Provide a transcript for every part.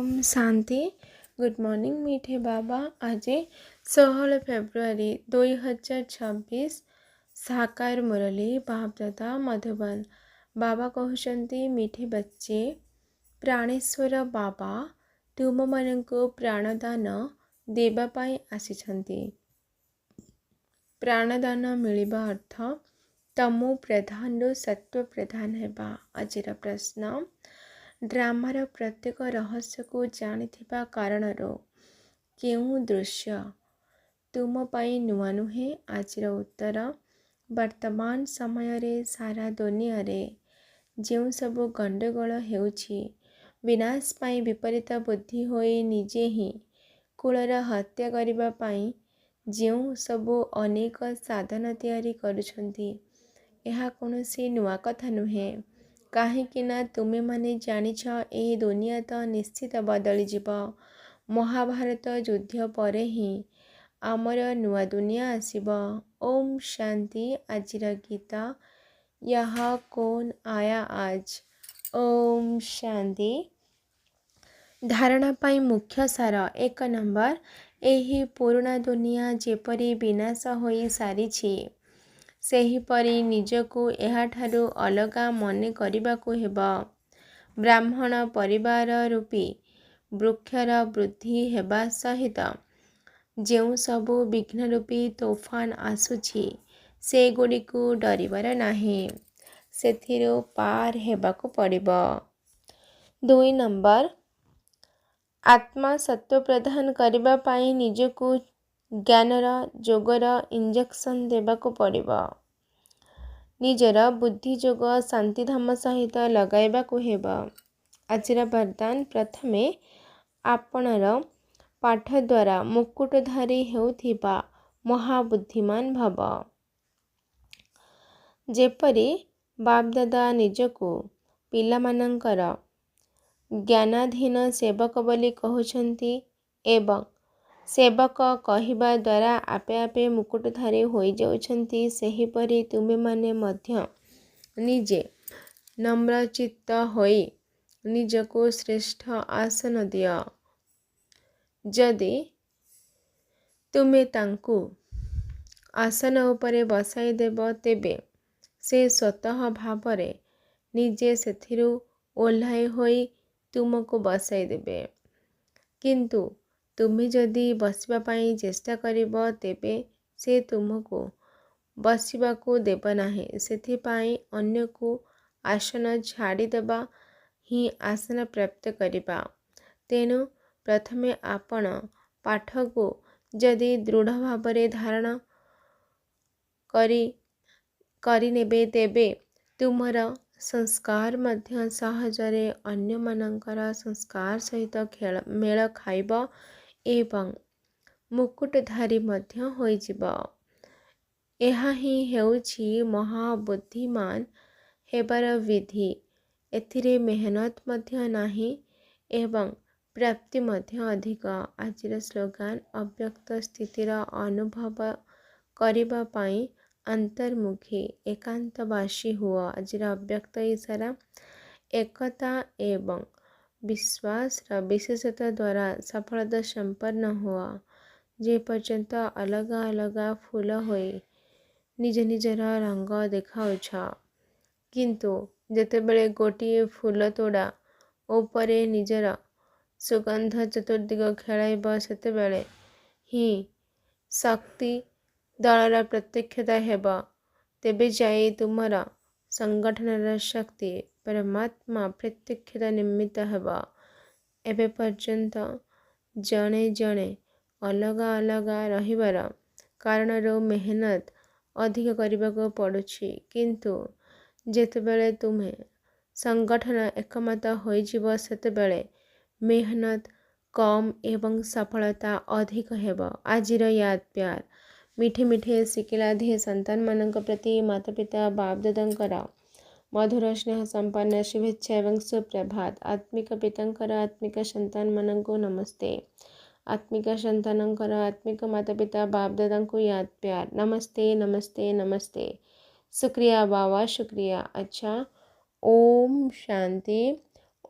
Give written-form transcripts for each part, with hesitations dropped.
Om Shanti. Good morning मीठे बाबा। आज 16 February 2026 साकार मुरली बापदादा मधुबन। बाबा कहते मीठे बच्चे प्राणेश्वर बाबा तुम मानक प्राणदान देवाई आसी। प्राणदान मिलवा अर्थ तमो प्रधान रु सत्व प्रधान हेबा। आजिर प्रश्न ड्रामार प्रत्येक रहस्य को जानिथिबा कारणरो केउं दृश्य तुम पाई नुआ नुहे। आजिर उत्तर वर्तमान समय रे सारा दुनिया रे जेउ सबु गंडगोल हेउछि विनाश पाई विपरीत बुद्धि होई निजे ही कुलर हत्या करिबा पाई जेउ सबु अनेक साधन तैयारी करुछंती एहा कोनोसी नुआ कथा नुहे। काहेकिना तुमे माने जानिछ एही दुनिया तो निश्चित बदली जीव। महाभारत युद्ध परे ही आमर नुआ दुनिया आसीब। ओम शांति। आजिर गीता यह कौन आया आज। ओम शांति। धारणा पाई मुख्य सार। 1 नंबर एही पुराना दुनिया जेपरी विनाश होई सारिछि सेहीपरि निजको एहाठारु अलगा मने करिबाकु हेबा। ब्राह्मण परिवार रूपी वृक्षर वृद्धि हेबा सहित जेउ सबु विघ्न रूपी तोफान आसुछि सेगुड़िकु डरिबार नाही, सेथिरु पार हेबाकु पड़िबो। 2 नंबर आत्मा सत्व प्रदान करिबा पाई निजको ज्ञानर जोगर इंजेक्शन देबाकु पड़िबो। निजर बुद्धि जोग शांतिधाम सहित लगाइबाकु हेबा। आजिर वरदान प्रथमे आपणर पाठ द्वारा मुकुटधारी हेउथिबा महाबुद्धिमान भव। जेपरी बापदादा निजको पिलामानंकर ज्ञानाधीन सेवक बोली कहउछंती एवं सेवक कहिबा द्वारा आपे आपे मुकुटधारी होई जाउछंती सेहीपरि तुमे माने मध्य निजे नम्रचित्त होई निजको श्रेष्ठ आसन दिय। जदि तुमे तांकु आसन उपरे बसाई देब तेबे से स्वतः भावरे निजे सेथिरु ओह्लाई होई तुमको बसाई देबे। किंतु तुमे जदि बसिबा पाई चेष्टा करिब तेबे से तुमको बसिबाकु देब नाही। सेथिपाई अन्यकु आसन छाड़ी देबा ही आसन प्राप्त करिबा। तेनु प्रथमे आपण पाठको जदि दृढ़ भावरे धारण करी नेबे तेबे तुमर संस्कार मध्य सहजरे अन्य मानकर संस्कार सहित मेल खाइब एवं मुकुटधारी मध्य होइजिब। एहा ही हेउछि महाबुद्धिमान हेबार विधि। एथिरे मेहनत मध्य नाही एवं प्राप्ति मध्य अधिक। आजिर स्लोगान अव्यक्त स्थितिर अनुभव करिबा पाई अंतर्मुखी एकांतवासी हुआ। आजिर अव्यक्त इशारा एकता एवं विश्वास विशेषता द्वारा सफलता संपन्न हुआ। जे पर्यंत अलगा अलगा फूल होई निज निजर रंग देखाउछ किंतु जेतेबेले गोटिए फूल तोड़ा उपरे निजर सुगंध चतुर्दिग खेलाइब सेतेबेले ही शक्ति दलर प्रत्यक्षता हेब। तेबे जाई तुमर संगठनर शक्ति परमात्मा प्रत्यक्षता निमित्त हेब। एबे पर्यंत जणे जणे अलगा अलगा रहिबार कारणरो मेहनत अधिक करिबाको पड़ुछि किंतु जेतेबेले तुमे संगठन एकमत होइजिब सेतेबेले मेहनत कम एवं सफलता अधिक हेब। आजिर याद प्यार। मीठे मीठे शिकिलाधे संतान मानक प्रति माता पिता बापदादांकर मधुर स्नेह संपन्न शुभेच्छा एवं सुप्रभात। आत्मिक पितांकर आत्मिक संतान मानको नमस्ते। आत्मिक संतानंकर आत्मिक माता पिता बापदादांको याद प्यार। नमस्ते नमस्ते नमस्ते। शुक्रिया बाबा शुक्रिया। अच्छा ओम शांति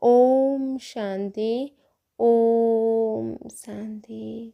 ओम शांति ओम शांति।